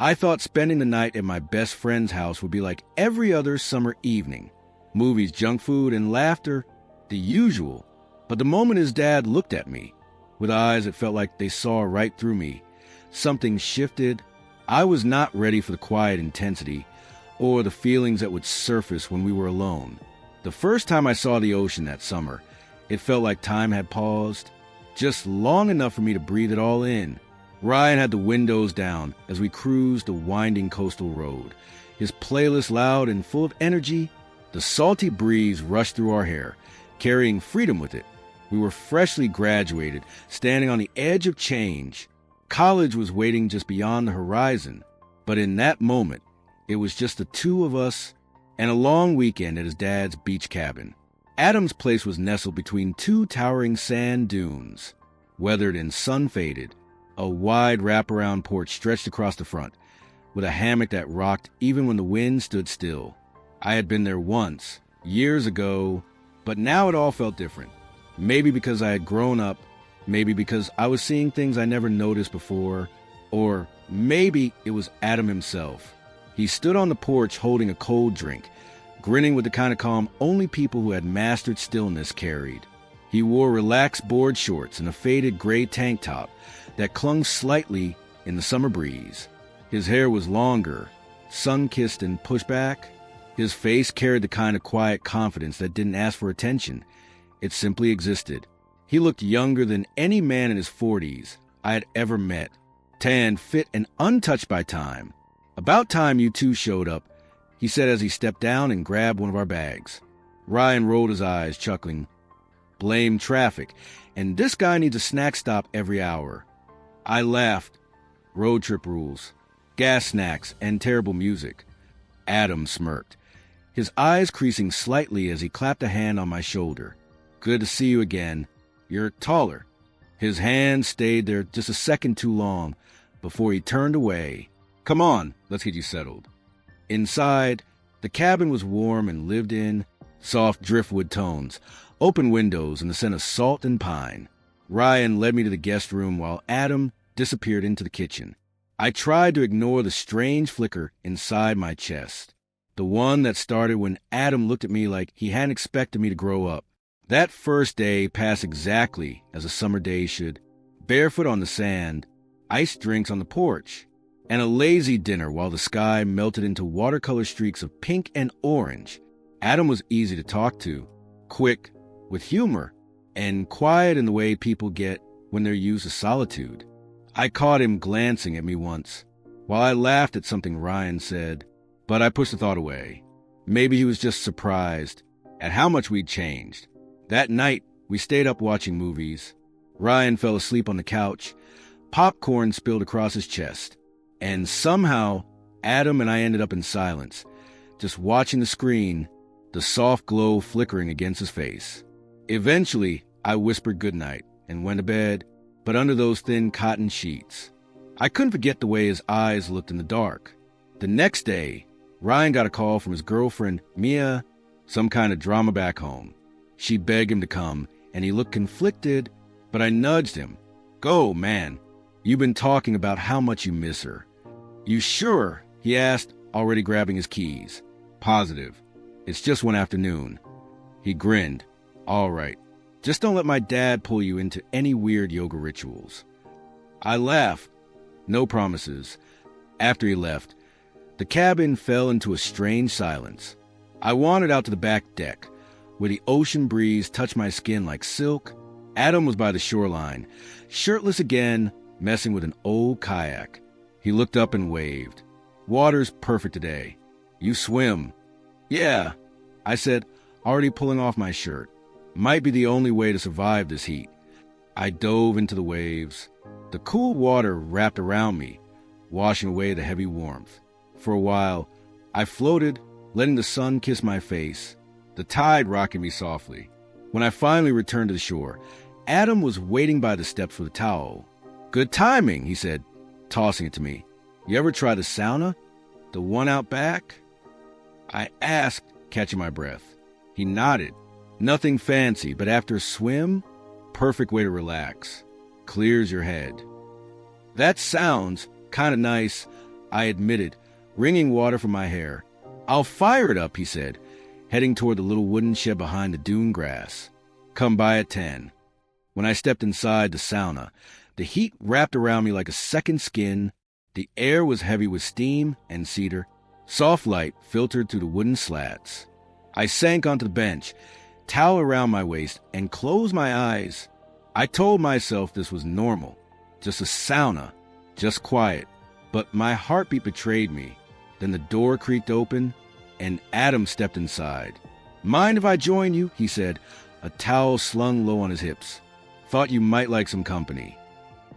I thought spending the night at my best friend's house would be like every other summer evening. Movies, junk food, and laughter, the usual. But the moment his dad looked at me, with eyes that felt like they saw right through me, something shifted. I was not ready for the quiet intensity or the feelings that would surface when we were alone. The first time I saw the ocean that summer, it felt like time had paused, just long enough for me to breathe it all in. Ryan had the windows down as we cruised the winding coastal road, his playlist loud and full of energy. The salty breeze rushed through our hair, carrying freedom with it. We were freshly graduated, standing on the edge of change. College was waiting just beyond the horizon, but in that moment, it was just the two of us and a long weekend at his dad's beach cabin. Adam's place was nestled between two towering sand dunes, weathered and sun-faded. A wide wraparound porch stretched across the front, with a hammock that rocked even when the wind stood still. I had been there once, years ago, but now it all felt different. Maybe because I had grown up, maybe because I was seeing things I never noticed before, or maybe it was Adam himself. He stood on the porch holding a cold drink, grinning with the kind of calm only people who had mastered stillness carried. He wore relaxed board shorts and a faded gray tank top that clung slightly in the summer breeze. His hair was longer, sun-kissed and pushed back. His face carried the kind of quiet confidence that didn't ask for attention. It simply existed. He looked younger than any man in his 40s I had ever met, tan, fit, and untouched by time. "About time you two showed up," he said as he stepped down and grabbed one of our bags. Ryan rolled his eyes, chuckling. "Blame traffic, and this guy needs a snack stop every hour." I laughed. Road trip rules, gas snacks, and terrible music. Adam smirked, his eyes creasing slightly as he clapped a hand on my shoulder. "Good to see you again. You're taller." His hand stayed there just a second too long before he turned away. "Come on, let's get you settled." Inside, the cabin was warm and lived in, soft driftwood tones, open windows, and the scent of salt and pine. Ryan led me to the guest room while Adam disappeared into the kitchen. I tried to ignore the strange flicker inside my chest, the one that started when Adam looked at me like he hadn't expected me to grow up. That first day passed exactly as a summer day should, barefoot on the sand, iced drinks on the porch, and a lazy dinner while the sky melted into watercolor streaks of pink and orange. Adam was easy to talk to, quick, with humor, and quiet in the way people get when they're used to solitude. I caught him glancing at me once, while I laughed at something Ryan said, but I pushed the thought away. Maybe he was just surprised at how much we'd changed. That night, we stayed up watching movies. Ryan fell asleep on the couch, popcorn spilled across his chest, and somehow Adam and I ended up in silence, just watching the screen, the soft glow flickering against his face. Eventually, I whispered goodnight and went to bed, but under those thin cotton sheets. I couldn't forget the way his eyes looked in the dark. The next day, Ryan got a call from his girlfriend, Mia, some kind of drama back home. She begged him to come, and he looked conflicted, but I nudged him. "Go, man. You've been talking about how much you miss her." "You sure?" he asked, already grabbing his keys. "Positive. It's just one afternoon." He grinned. "All right. Just don't let my dad pull you into any weird yoga rituals." I laughed. No promises. After he left, the cabin fell into a strange silence. I wandered out to the back deck, where the ocean breeze touched my skin like silk. Adam was by the shoreline, shirtless again, messing with an old kayak. He looked up and waved. "Water's perfect today. You swim?" "Yeah," I said, already pulling off my shirt. Might be the only way to survive this heat. I dove into the waves. The cool water wrapped around me, washing away the heavy warmth. For a while, I floated, letting the sun kiss my face, the tide rocking me softly. When I finally returned to the shore, Adam was waiting by the steps with a towel. "Good timing," he said, tossing it to me. "You ever try the sauna? The one out back?" I asked, catching my breath. He nodded. "Nothing fancy, but after a swim, perfect way to relax. Clears your head." That sounds kind of nice, I admitted, wringing water from my hair. "I'll fire it up," he said, heading toward the little wooden shed behind the dune grass. "Come by at 10. When I stepped inside the sauna, the heat wrapped around me like a second skin. The air was heavy with steam and cedar. Soft light filtered through the wooden slats. I sank onto the bench, towel around my waist, and closed my eyes. I told myself this was normal, just a sauna, just quiet. But my heartbeat betrayed me. Then the door creaked open, and Adam stepped inside. "Mind if I join you?" he said, a towel slung low on his hips. "Thought you might like some company."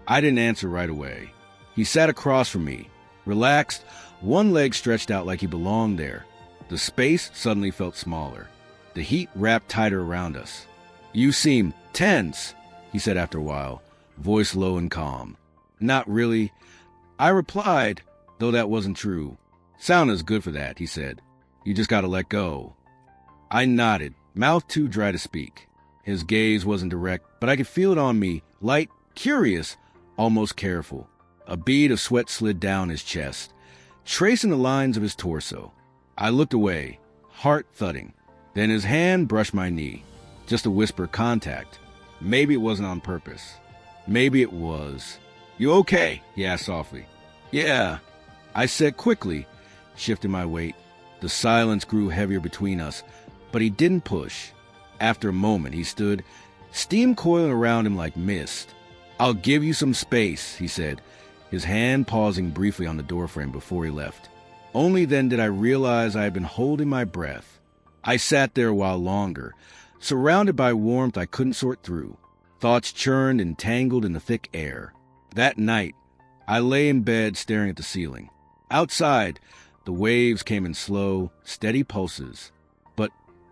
I didn't answer right away. He sat across from me, relaxed, one leg stretched out like he belonged there. The space suddenly felt smaller. The heat wrapped tighter around us. "You seem tense," he said after a while, voice low and calm. "Not really," I replied, though that wasn't true. "Sauna's good for that," he said. "You just gotta let go." I nodded, mouth too dry to speak. His gaze wasn't direct, but I could feel it on me, light, curious, almost careful. A bead of sweat slid down his chest, tracing the lines of his torso. I looked away, heart thudding. Then his hand brushed my knee. Just a whisper contact. Maybe it wasn't on purpose. Maybe it was. "You okay?" he asked softly. "Yeah," I said quickly, shifting my weight. The silence grew heavier between us, but he didn't push. After a moment, he stood, steam coiling around him like mist. "I'll give you some space," he said, his hand pausing briefly on the doorframe before he left. Only then did I realize I had been holding my breath. I sat there a while longer, surrounded by warmth I couldn't sort through. Thoughts churned and tangled in the thick air. That night, I lay in bed staring at the ceiling. Outside, the waves came in slow, steady pulses. But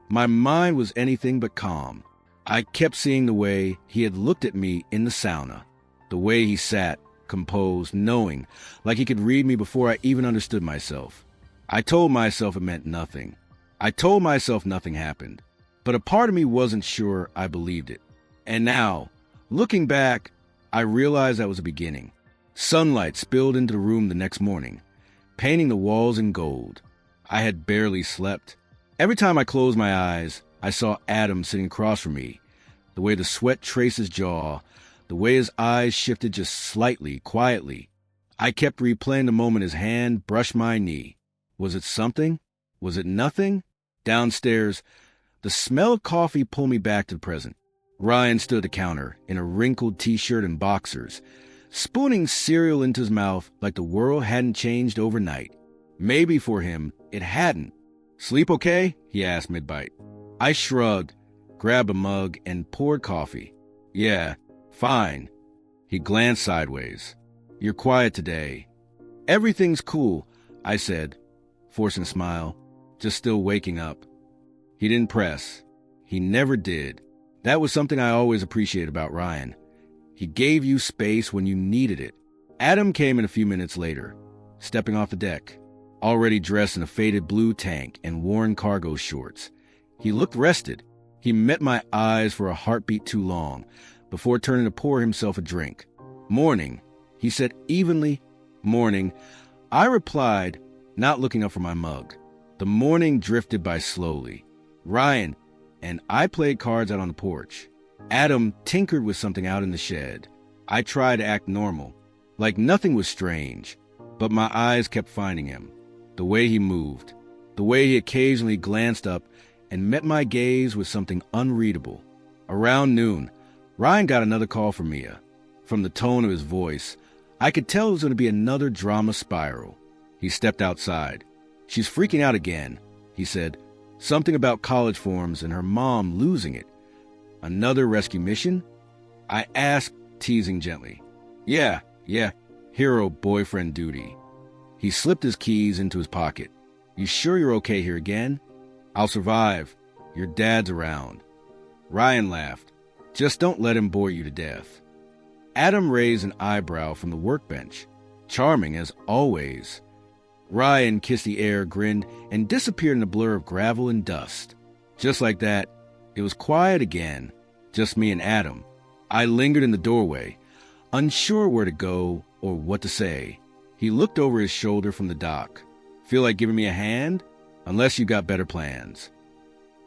my mind was anything but calm. I kept seeing the way he had looked at me in the sauna, the way he sat, composed, knowing, like he could read me before I even understood myself. I told myself it meant nothing. I told myself nothing happened. But a part of me wasn't sure I believed it. And now, looking back, I realized that was a beginning. Sunlight spilled into the room the next morning, painting the walls in gold. I had barely slept. Every time I closed my eyes, I saw Adam sitting across from me, the way the sweat traced his jaw, the way his eyes shifted just slightly, quietly. I kept replaying the moment his hand brushed my knee. Was it something? Was it nothing? Downstairs, the smell of coffee pulled me back to the present. Ryan stood at the counter in a wrinkled t-shirt and boxers, spooning cereal into his mouth like the world hadn't changed overnight. Maybe for him, it hadn't. "Sleep okay?" he asked mid-bite. I shrugged, grabbed a mug, and poured coffee. "Yeah, fine." He glanced sideways. "You're quiet today." "Everything's cool," I said, forcing a smile, just still waking up. He didn't press. He never did. That was something I always appreciated about Ryan. He gave you space when you needed it. Adam came in a few minutes later, stepping off the deck, already dressed in a faded blue tank and worn cargo shorts. He looked rested. He met my eyes for a heartbeat too long, before turning to pour himself a drink. "Morning," he said evenly. "Morning." I replied, not looking up from my mug. The morning drifted by slowly. Ryan and I played cards out on the porch. Adam tinkered with something out in the shed. I tried to act normal, like nothing was strange, but my eyes kept finding him. The way he moved, the way he occasionally glanced up and met my gaze with something unreadable. Around noon, Ryan got another call from Mia. From the tone of his voice, I could tell it was going to be another drama spiral. He stepped outside. "She's freaking out again," he said. "Something about college forms and her mom losing it." "Another rescue mission?" I asked, teasing gently. Yeah, hero boyfriend duty." He slipped his keys into his pocket. "You sure you're okay here again?" "I'll survive. Your dad's around." Ryan laughed. "Just don't let him bore you to death." Adam raised an eyebrow from the workbench. Charming as always. Ryan kissed the air, grinned, and disappeared in a blur of gravel and dust. Just like that, it was quiet again. Just me and Adam. I lingered in the doorway, unsure where to go or what to say. He looked over his shoulder from the dock. Feel like giving me a hand? Unless you got better plans.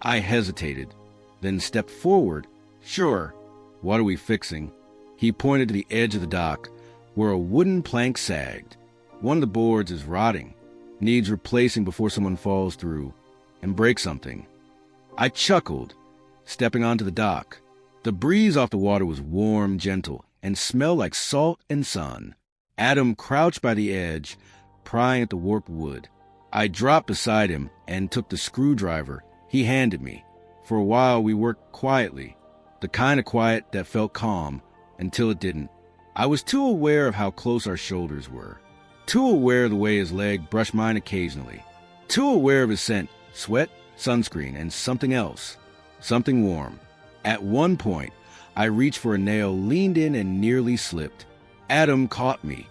I hesitated, then stepped forward. Sure. What are we fixing? He pointed to the edge of the dock, where a wooden plank sagged. One of the boards is rotting, needs replacing before someone falls through and breaks something. I chuckled, stepping onto the dock. The breeze off the water was warm, gentle, and smelled like salt and sun. Adam crouched by the edge, prying at the warped wood. I dropped beside him and took the screwdriver he handed me. For a while we worked quietly, the kind of quiet that felt calm until it didn't. I was too aware of how close our shoulders were, too aware of the way his leg brushed mine occasionally, too aware of his scent, sweat, sunscreen, and something else, something warm. At one point, I reached for a nail, leaned in, and nearly slipped. Adam caught me,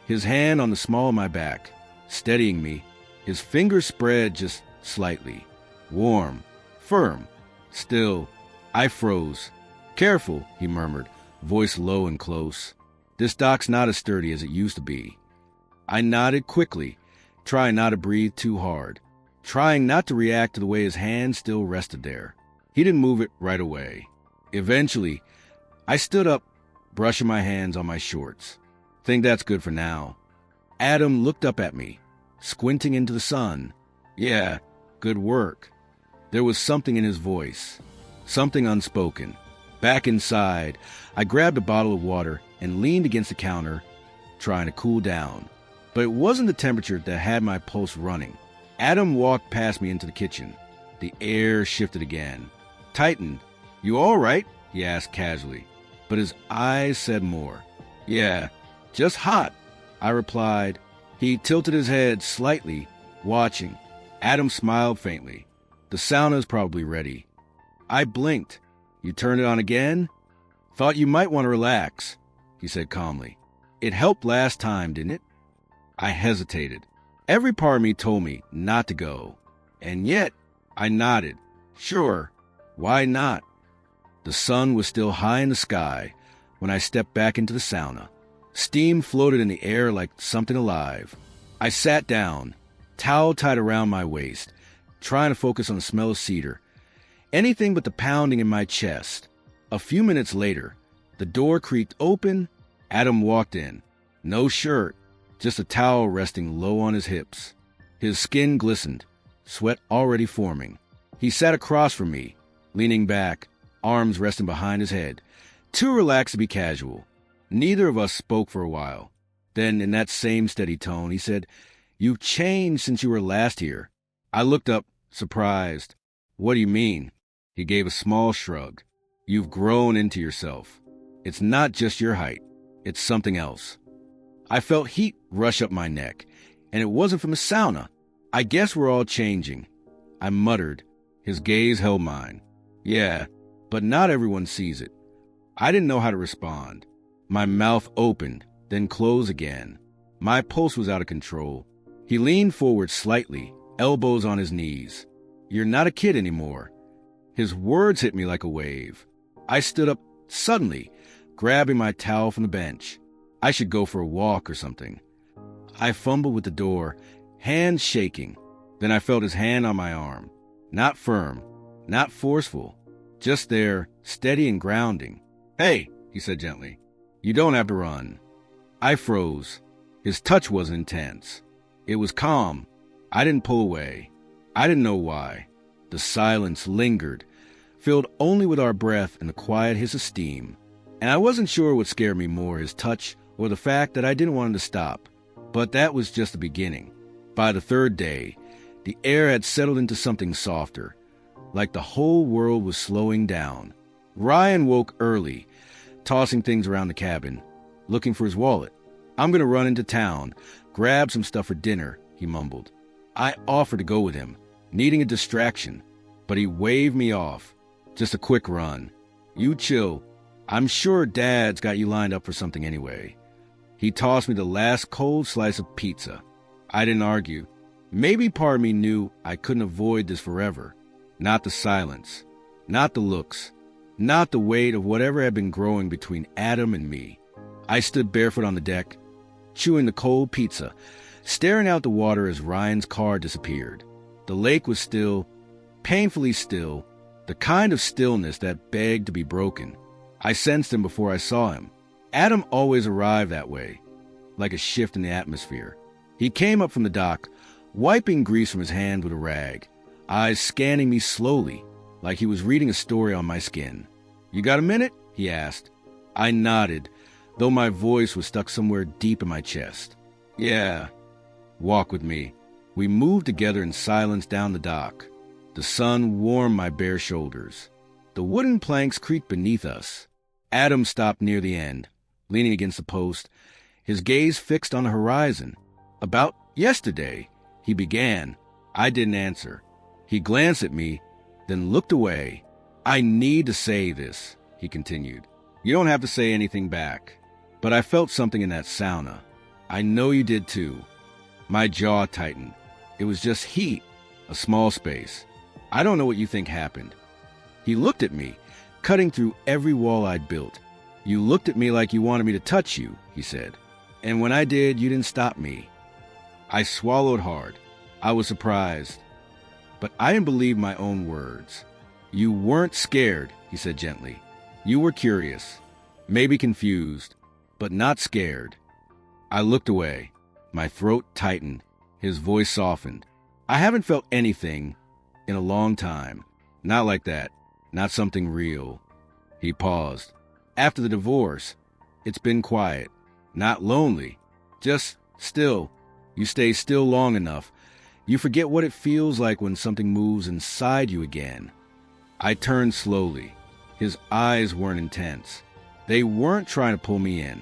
his hand on the small of my back, steadying me, his fingers spread just slightly. Warm, firm, still. I froze. Careful, he murmured, voice low and close. This dock's not as sturdy as it used to be. I nodded quickly, trying not to breathe too hard, trying not to react to the way his hand still rested there. He didn't move it right away. Eventually, I stood up, brushing my hands on my shorts. Think that's good for now. Adam looked up at me, squinting into the sun. Yeah, good work. There was something in his voice, something unspoken. Back inside, I grabbed a bottle of water and leaned against the counter, trying to cool down. But it wasn't the temperature that had my pulse running. Adam walked past me into the kitchen. The air shifted again, tightened. You all right? He asked casually, but his eyes said more. Yeah, just hot, I replied. He tilted his head slightly, watching. Adam smiled faintly. The sauna's probably ready. I blinked. You turned it on again? Thought you might want to relax, he said calmly. It helped last time, didn't it? I hesitated. Every part of me told me not to go. And yet, I nodded. Sure, why not? The sun was still high in the sky when I stepped back into the sauna. Steam floated in the air like something alive. I sat down, towel tied around my waist, trying to focus on the smell of cedar. Anything but the pounding in my chest. A few minutes later, the door creaked open. Adam walked in. No shirt, just a towel resting low on his hips. His skin glistened, sweat already forming. He sat across from me, leaning back, arms resting behind his head, too relaxed to be casual. Neither of us spoke for a while. Then, in that same steady tone, he said, "You've changed since you were last here." I looked up, surprised. "What do you mean?" He gave a small shrug. "You've grown into yourself. It's not just your height. It's something else." I felt heat rush up my neck, and it wasn't from the sauna. "I guess we're all changing," I muttered. His gaze held mine. "Yeah, but not everyone sees it." I didn't know how to respond. My mouth opened, then closed again. My pulse was out of control. He leaned forward slightly, elbows on his knees. "You're not a kid anymore." His words hit me like a wave. I stood up suddenly, grabbing my towel from the bench. I should go for a walk or something. I fumbled with the door, hands shaking. Then I felt his hand on my arm. Not firm, not forceful, just there, steady and grounding. "Hey," he said gently, "you don't have to run." I froze. His touch wasn't intense. It was calm. I didn't pull away. I didn't know why. The silence lingered, filled only with our breath and the quiet hiss of steam. And I wasn't sure what scared me more, his touch or the fact that I didn't want him to stop. But that was just the beginning. By the third day, the air had settled into something softer, like the whole world was slowing down. Ryan woke early, tossing things around the cabin, looking for his wallet. "I'm going to run into town, grab some stuff for dinner," he mumbled. I offered to go with him, needing a distraction, but he waved me off. "Just a quick run. You chill. I'm sure Dad's got you lined up for something anyway." He tossed me the last cold slice of pizza. I didn't argue. Maybe part of me knew I couldn't avoid this forever. Not the silence, not the looks, not the weight of whatever had been growing between Adam and me. I stood barefoot on the deck, chewing the cold pizza, staring out the water as Ryan's car disappeared. The lake was still, painfully still, the kind of stillness that begged to be broken. I sensed him before I saw him. Adam always arrived that way, like a shift in the atmosphere. He came up from the dock, wiping grease from his hand with a rag, eyes scanning me slowly, like he was reading a story on my skin. "You got a minute?" he asked. I nodded, though my voice was stuck somewhere deep in my chest. "Yeah." "Walk with me." We moved together in silence down the dock. The sun warmed my bare shoulders. The wooden planks creaked beneath us. Adam stopped near the end, leaning against the post, his gaze fixed on the horizon. "About yesterday," he began. I didn't answer. He glanced at me, then looked away. "I need to say this," he continued. "You don't have to say anything back." But I felt something in that sauna. I know you did too. My jaw tightened. It was just heat, a small space. "I don't know what you think happened." He looked at me, cutting through every wall I'd built. "You looked at me like you wanted me to touch you," he said. "And when I did, you didn't stop me." I swallowed hard. I was surprised. But I didn't believe my own words. "You weren't scared," he said gently. "You were curious, maybe confused, but not scared." I looked away. My throat tightened. His voice softened. "I haven't felt anything in a long time. Not like that. Not something real." He paused. "After the divorce, it's been quiet. Not lonely. Just still. You stay still long enough, you forget what it feels like when something moves inside you again." I turned slowly. His eyes weren't intense. They weren't trying to pull me in.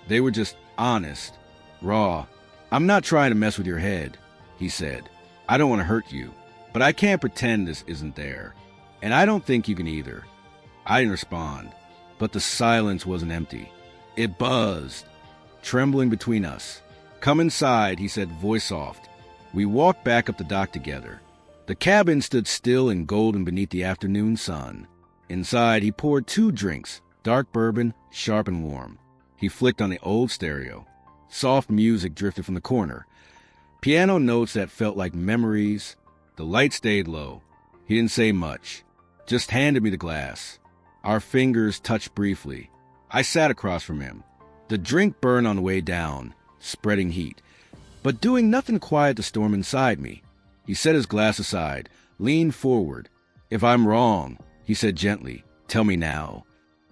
They were just honest, raw. "I'm not trying to mess with your head," he said. "I don't want to hurt you, but I can't pretend this isn't there. And I don't think you can either." I didn't respond, but the silence wasn't empty. It buzzed, trembling between us. "Come inside," he said, voice soft. We walked back up the dock together. The cabin stood still and golden beneath the afternoon sun. Inside, he poured 2 drinks, dark bourbon, sharp and warm. He flicked on the old stereo. Soft music drifted from the corner. Piano notes that felt like memories. The light stayed low. He didn't say much, just handed me the glass. Our fingers touched briefly. I sat across from him. The drink burned on the way down, spreading heat, but doing nothing to quiet the storm inside me. He set his glass aside, leaned forward. "If I'm wrong," he said gently, "tell me now."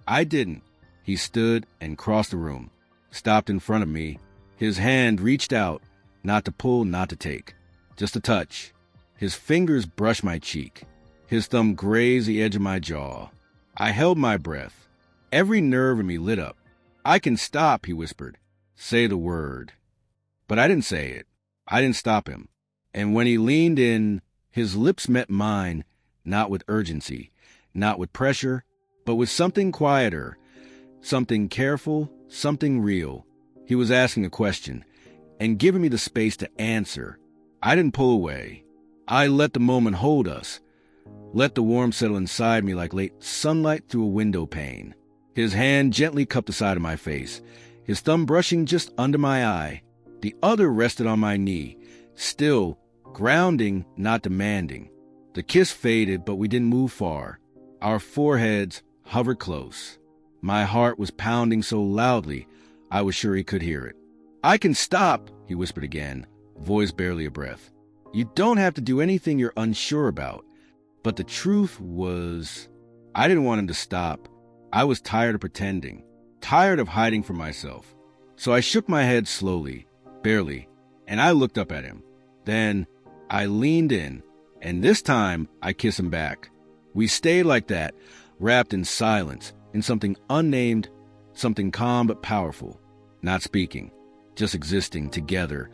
I didn't. He stood and crossed the room, stopped in front of me. His hand reached out, not to pull, not to take, just a touch. His fingers brushed my cheek. His thumb grazed the edge of my jaw. I held my breath. Every nerve in me lit up. "I can stop," he whispered. "Say the word." But I didn't say it. I didn't stop him. And when he leaned in, his lips met mine, not with urgency, not with pressure, but with something quieter, something careful, something real. He was asking a question and giving me the space to answer. I didn't pull away. I let the moment hold us, let the warmth settle inside me like late sunlight through a window pane. His hand gently cupped the side of my face, his thumb brushing just under my eye. The other rested on my knee, still, grounding, not demanding. The kiss faded, but we didn't move far. Our foreheads hovered close. My heart was pounding so loudly, I was sure he could hear it. "I can stop," he whispered again, voice barely a breath. "You don't have to do anything you're unsure about." But the truth was, I didn't want him to stop. I was tired of pretending, tired of hiding from myself. So I shook my head slowly, barely, and I looked up at him. Then I leaned in, and this time I kissed him back. We stayed like that, wrapped in silence, in something unnamed, something calm but powerful, not speaking, just existing together,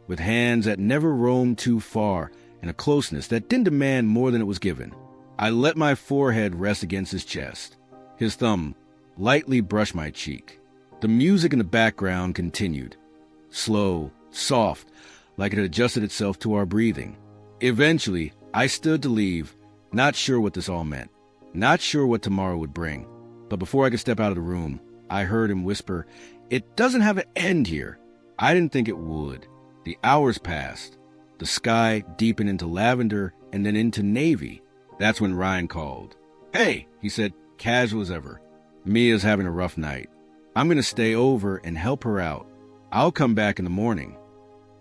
with hands that never roamed too far and a closeness that didn't demand more than it was given. I let my forehead rest against his chest. His thumb lightly brushed my cheek. The music in the background continued, slow, soft, like it had adjusted itself to our breathing. Eventually, I stood to leave, not sure what this all meant, not sure what tomorrow would bring. But before I could step out of the room, I heard him whisper, "It doesn't have an end here." I didn't think it would. The hours passed. The sky deepened into lavender and then into navy. That's when Ryan called. "Hey," he said, casual as ever. "Mia's having a rough night. I'm going to stay over and help her out. I'll come back in the morning."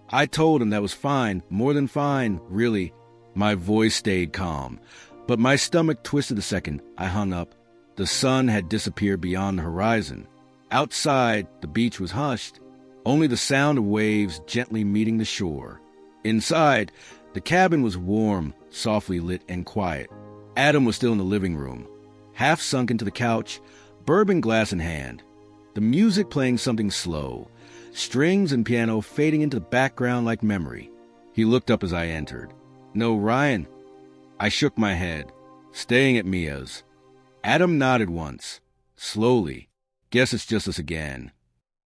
I told him that was fine, more than fine, really. My voice stayed calm, but my stomach twisted the second I hung up. The sun had disappeared beyond the horizon. Outside, the beach was hushed, only the sound of waves gently meeting the shore. Inside, the cabin was warm, softly lit, and quiet. Adam was still in the living room, half sunk into the couch, bourbon glass in hand. The music playing something slow, strings and piano fading into the background like memory. He looked up as I entered. "No, Ryan." I shook my head, staying at Mia's. Adam nodded once, slowly. "Guess it's just us again."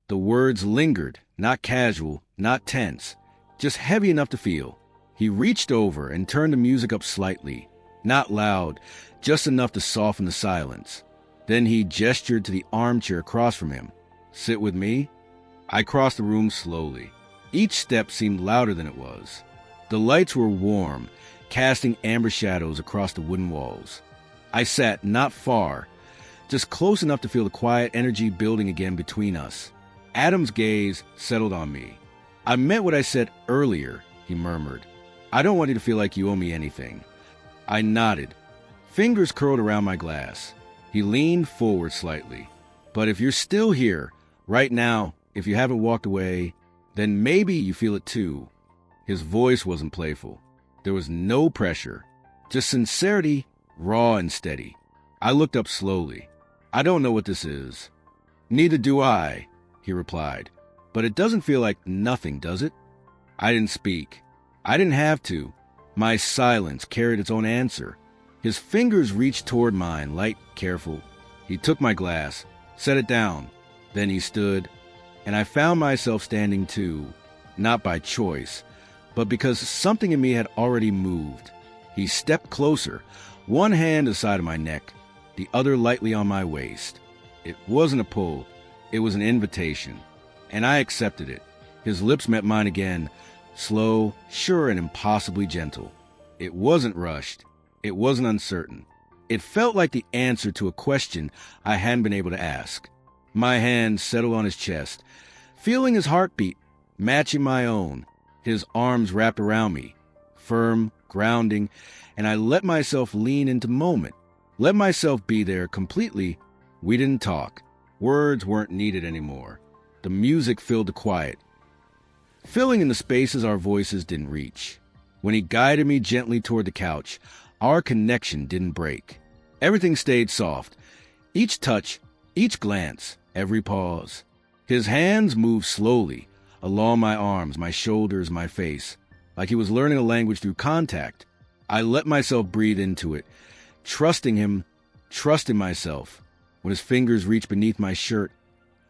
The words lingered, not casual, not tense, just heavy enough to feel. He reached over and turned the music up slightly, not loud, just enough to soften the silence. Then he gestured to the armchair across from him. "Sit with me?" I crossed the room slowly. Each step seemed louder than it was. The lights were warm, casting amber shadows across the wooden walls. I sat not far, just close enough to feel the quiet energy building again between us. Adam's gaze settled on me. "I meant what I said earlier," he murmured. "I don't want you to feel like you owe me anything." I nodded, fingers curled around my glass. He leaned forward slightly. "But if you're still here, right now, if you haven't walked away, then maybe you feel it too." His voice wasn't playful. There was no pressure, just sincerity, raw and steady. I looked up slowly. "I don't know what this is." "Neither do I," he replied. "But it doesn't feel like nothing, does it?" I didn't speak. I didn't have to. My silence carried its own answer. His fingers reached toward mine, light, careful. He took my glass, set it down. Then he stood, and I found myself standing too, not by choice, but because something in me had already moved. He stepped closer, one hand aside of my neck, the other lightly on my waist. It wasn't a pull, it was an invitation, and I accepted it. His lips met mine again, slow, sure, and impossibly gentle. It wasn't rushed. It wasn't uncertain. It felt like the answer to a question I hadn't been able to ask. My hand settled on his chest, feeling his heartbeat, matching my own. His arms wrapped around me, firm, grounding, and I let myself lean into the moment, let myself be there completely. We didn't talk. Words weren't needed anymore. The music filled the quiet, filling in the spaces our voices didn't reach. When he guided me gently toward the couch, our connection didn't break. Everything stayed soft. Each touch, each glance, every pause. His hands moved slowly, along my arms, my shoulders, my face, like he was learning a language through contact. I let myself breathe into it, trusting him, trusting myself. When his fingers reached beneath my shirt,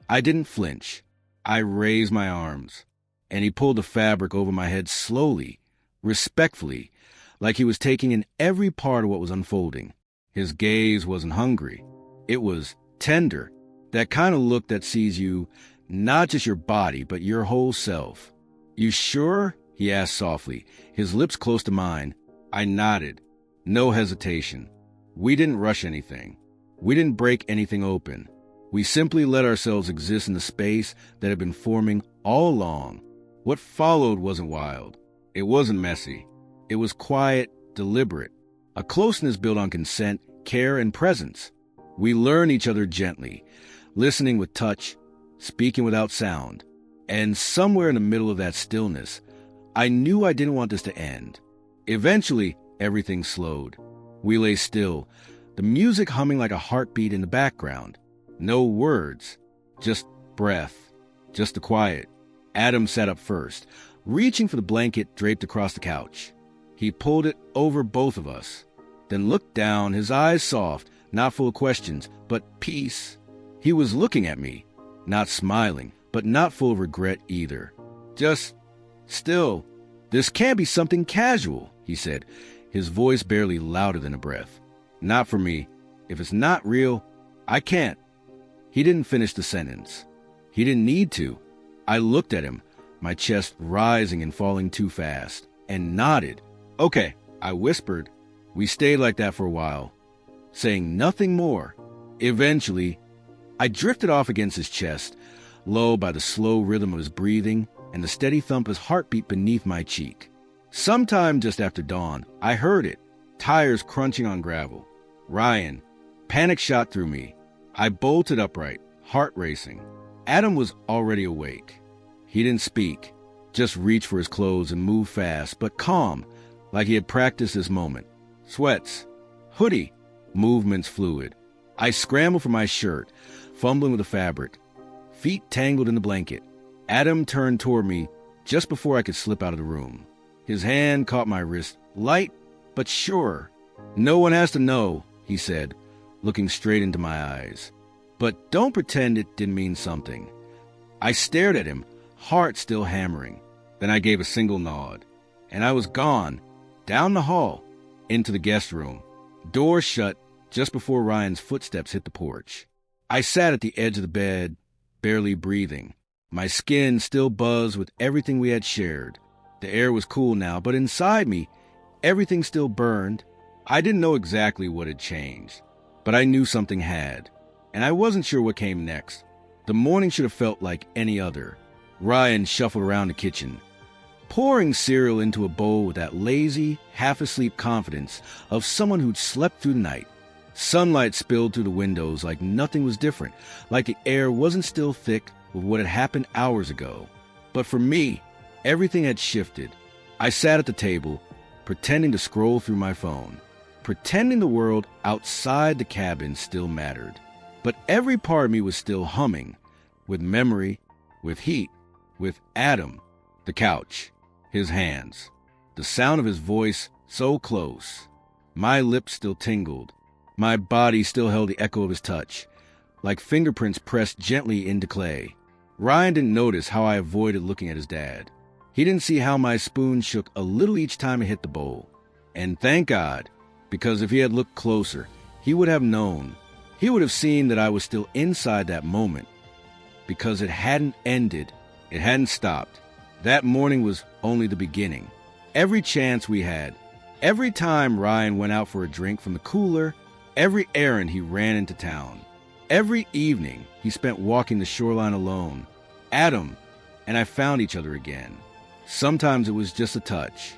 I didn't flinch. I raised my arms, and he pulled the fabric over my head slowly, respectfully, like he was taking in every part of what was unfolding. His gaze wasn't hungry. It was tender, that kind of look that sees you, not just your body, but your whole self. "You sure?" he asked softly, his lips close to mine. I nodded. No hesitation. We didn't rush anything. We didn't break anything open. We simply let ourselves exist in the space that had been forming all along. What followed wasn't wild. It wasn't messy. It was quiet, deliberate. A closeness built on consent, care, and presence. We learned each other gently, listening with touch, speaking without sound. And somewhere in the middle of that stillness, I knew I didn't want this to end. Eventually, everything slowed. We lay still, the music humming like a heartbeat in the background. No words, just breath, just the quiet. Adam sat up first, reaching for the blanket draped across the couch. He pulled it over both of us, then looked down, his eyes soft, not full of questions, but peace. He was looking at me, not smiling, but not full of regret either. Just still. "This can't be something casual," he said, his voice barely louder than a breath. "Not for me. If it's not real, I can't." He didn't finish the sentence. He didn't need to. I looked at him, my chest rising and falling too fast, and nodded. "Okay," I whispered. We stayed like that for a while, saying nothing more. Eventually, I drifted off against his chest, lulled by the slow rhythm of his breathing and the steady thump of his heartbeat beneath my cheek. Sometime just after dawn, I heard it, tires crunching on gravel. "Ryan." Panic shot through me. I bolted upright, heart racing. Adam was already awake. He didn't speak, just reached for his clothes and moved fast, but calm, like he had practiced this moment. Sweats, hoodie, movements fluid. I scrambled for my shirt, fumbling with the fabric, feet tangled in the blanket. Adam turned toward me just before I could slip out of the room. His hand caught my wrist, light but sure. "No one has to know," he said, looking straight into my eyes. "But don't pretend it didn't mean something." I stared at him, heart still hammering. Then I gave a single nod, and I was gone, down the hall, into the guest room. Door shut just before Ryan's footsteps hit the porch. I sat at the edge of the bed, barely breathing. My skin still buzzed with everything we had shared. The air was cool now, but inside me, everything still burned. I didn't know exactly what had changed, but I knew something had, and I wasn't sure what came next. The morning should have felt like any other. Ryan shuffled around the kitchen, pouring cereal into a bowl with that lazy, half-asleep confidence of someone who'd slept through the night. Sunlight spilled through the windows like nothing was different, like the air wasn't still thick with what had happened hours ago. But for me, everything had shifted. I sat at the table, pretending to scroll through my phone, pretending the world outside the cabin still mattered. But every part of me was still humming, with memory, with heat, with Adam, the couch, his hands, the sound of his voice so close. My lips still tingled. My body still held the echo of his touch, like fingerprints pressed gently into clay. Ryan didn't notice how I avoided looking at his dad. He didn't see how my spoon shook a little each time it hit the bowl. And thank God, because if he had looked closer, he would have known. He would have seen that I was still inside that moment, because it hadn't ended. It hadn't stopped. That morning was only the beginning. Every chance we had, every time Ryan went out for a drink from the cooler, every errand he ran into town, every evening he spent walking the shoreline alone, Adam and I found each other again. Sometimes it was just a touch.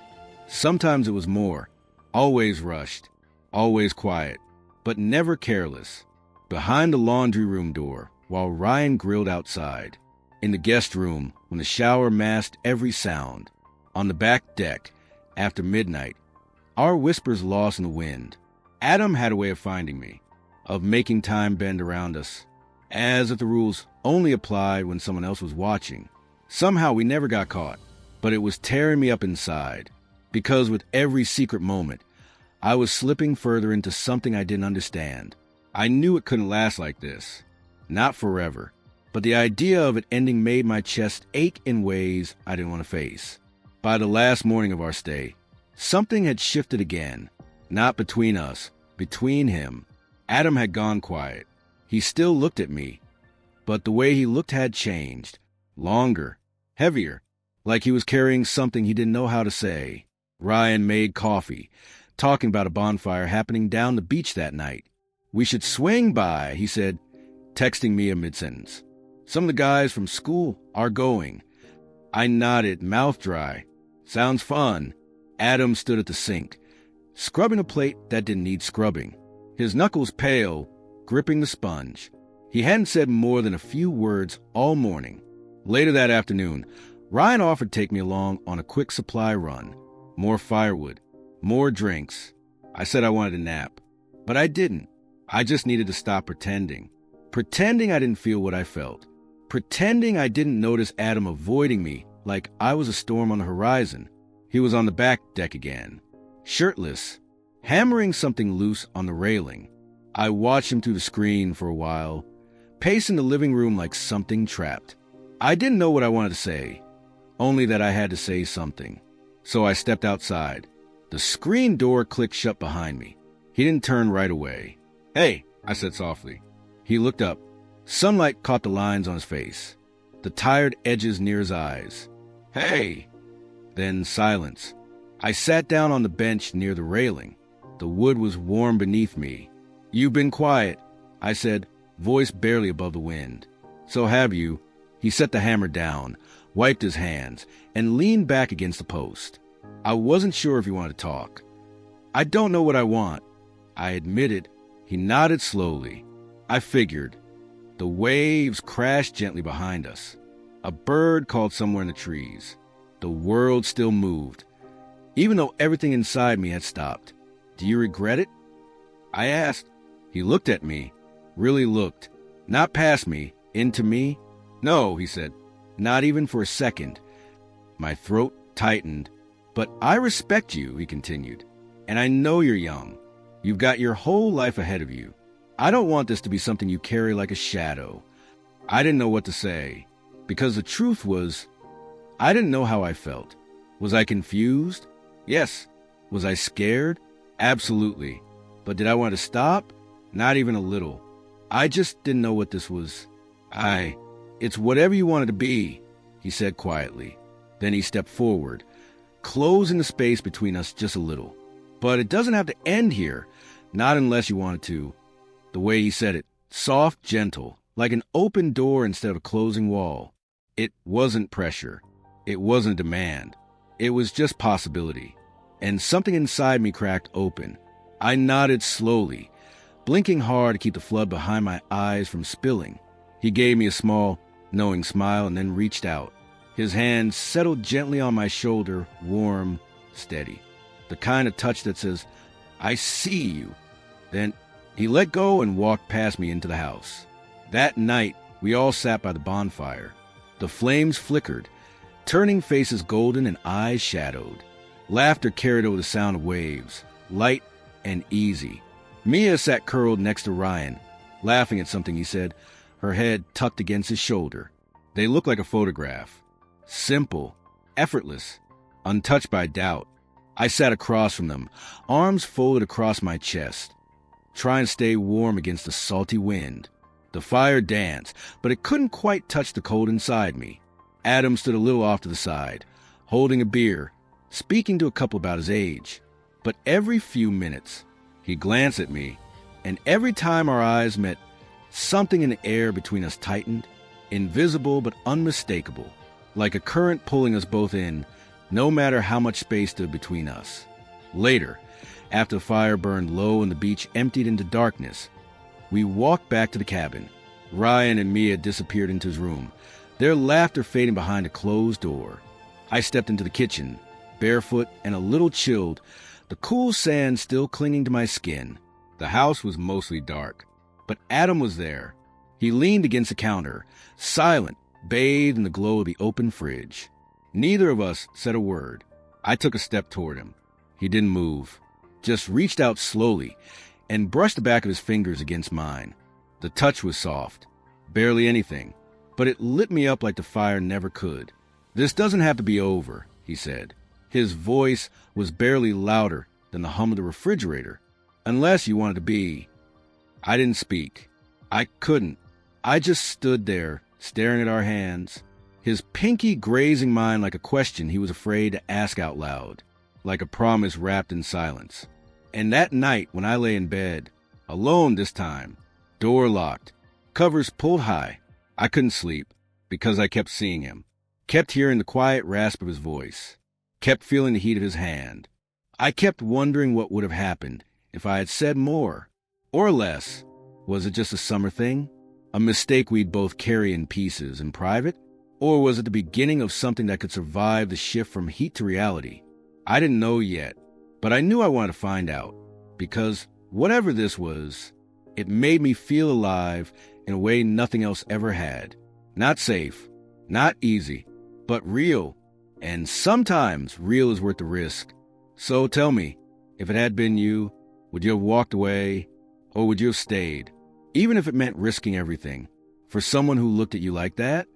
Sometimes it was more. Always rushed, always quiet, but never careless. Behind the laundry room door, while Ryan grilled outside. In the guest room, when the shower masked every sound. On the back deck, after midnight, our whispers lost in the wind. Adam had a way of finding me, of making time bend around us, as if the rules only applied when someone else was watching. Somehow we never got caught, but it was tearing me up inside, because with every secret moment, I was slipping further into something I didn't understand. I knew it couldn't last like this, not forever, but the idea of it ending made my chest ache in ways I didn't want to face. By the last morning of our stay, something had shifted again, not between us, between him. Adam had gone quiet. He still looked at me, but the way he looked had changed, longer, heavier, like he was carrying something he didn't know how to say. Ryan made coffee, talking about a bonfire happening down the beach that night. "We should swing by," he said, texting me a mid-sentence. "Some of the guys from school are going." I nodded, mouth dry. "Sounds fun." Adam stood at the sink, scrubbing a plate that didn't need scrubbing, his knuckles pale, gripping the sponge. He hadn't said more than a few words all morning. Later that afternoon, Ryan offered to take me along on a quick supply run. More firewood, more drinks. I said I wanted a nap, but I didn't. I just needed to stop pretending. Pretending I didn't feel what I felt. Pretending I didn't notice Adam avoiding me like I was a storm on the horizon. He was on the back deck again, shirtless, hammering something loose on the railing. I watched him through the screen for a while, pacing the living room like something trapped. I didn't know what I wanted to say, only that I had to say something. So I stepped outside. The screen door clicked shut behind me. He didn't turn right away. "Hey," I said softly. He looked up. Sunlight caught the lines on his face, the tired edges near his eyes. Hey! Then silence. I sat down on the bench near the railing. The wood was warm beneath me. "You've been quiet," I said, voice barely above the wind. "So have you." He set the hammer down, wiped his hands, and leaned back against the post. I wasn't sure if he wanted to talk. "I don't know what I want," I admitted. He nodded slowly. I figured. The waves crashed gently behind us. A bird called somewhere in the trees. The world still moved, even though everything inside me had stopped. "Do you regret it?" I asked. He looked at me, really looked, not past me, into me. "No," he said, "not even for a second." My throat tightened. "But I respect you," he continued, "and I know you're young. You've got your whole life ahead of you. I don't want this to be something you carry like a shadow." I didn't know what to say, because the truth was, I didn't know how I felt. Was I confused? Yes. Was I scared? Absolutely. But did I want to stop? Not even a little. I just didn't know what this was. It's whatever you want it to be," he said quietly. Then he stepped forward, closing the space between us just a little. "But it doesn't have to end here, not unless you want it to." The way he said it, soft, gentle, like an open door instead of a closing wall. It wasn't pressure. It wasn't demand. It was just possibility. And something inside me cracked open. I nodded slowly, blinking hard to keep the flood behind my eyes from spilling. He gave me a small, knowing smile and then reached out. His hand settled gently on my shoulder, warm, steady. The kind of touch that says, "I see you." Then he let go and walked past me into the house. That night, we all sat by the bonfire. The flames flickered, turning faces golden and eyes shadowed. Laughter carried over the sound of waves, light and easy. Mia sat curled next to Ryan, laughing at something he said, her head tucked against his shoulder. They looked like a photograph. Simple, effortless, untouched by doubt. I sat across from them, arms folded across my chest, trying to stay warm against the salty wind. The fire danced, but it couldn't quite touch the cold inside me. Adam stood a little off to the side, holding a beer, speaking to a couple about his age. But every few minutes, he glanced at me, and every time our eyes met, something in the air between us tightened, invisible but unmistakable, like a current pulling us both in, no matter how much space stood between us. Later, after the fire burned low and the beach emptied into darkness, we walked back to the cabin. Ryan and Mia disappeared into his room, their laughter fading behind a closed door. I stepped into the kitchen, barefoot and a little chilled, the cool sand still clinging to my skin. The house was mostly dark, but Adam was there. He leaned against the counter, silent, bathed in the glow of the open fridge. Neither of us said a word. I took a step toward him. He didn't move, just reached out slowly and brushed the back of his fingers against mine. The touch was soft, barely anything, but it lit me up like the fire never could. "This doesn't have to be over," he said. His voice was barely louder than the hum of the refrigerator. "Unless you wanted to be." I didn't speak. I couldn't. I just stood there, staring at our hands, his pinky grazing mine like a question he was afraid to ask out loud, like a promise wrapped in silence. And that night when I lay in bed, alone this time, door locked, covers pulled high, I couldn't sleep because I kept seeing him, kept hearing the quiet rasp of his voice, kept feeling the heat of his hand. I kept wondering what would have happened if I had said more or less. Was it just a summer thing? A mistake we'd both carry in pieces in private? Or was it the beginning of something that could survive the shift from heat to reality? I didn't know yet, but I knew I wanted to find out, because whatever this was, it made me feel alive in a way nothing else ever had. Not safe, not easy, but real. And sometimes real is worth the risk. So tell me, if it had been you, would you have walked away, or would you have stayed? Even if it meant risking everything, for someone who looked at you like that?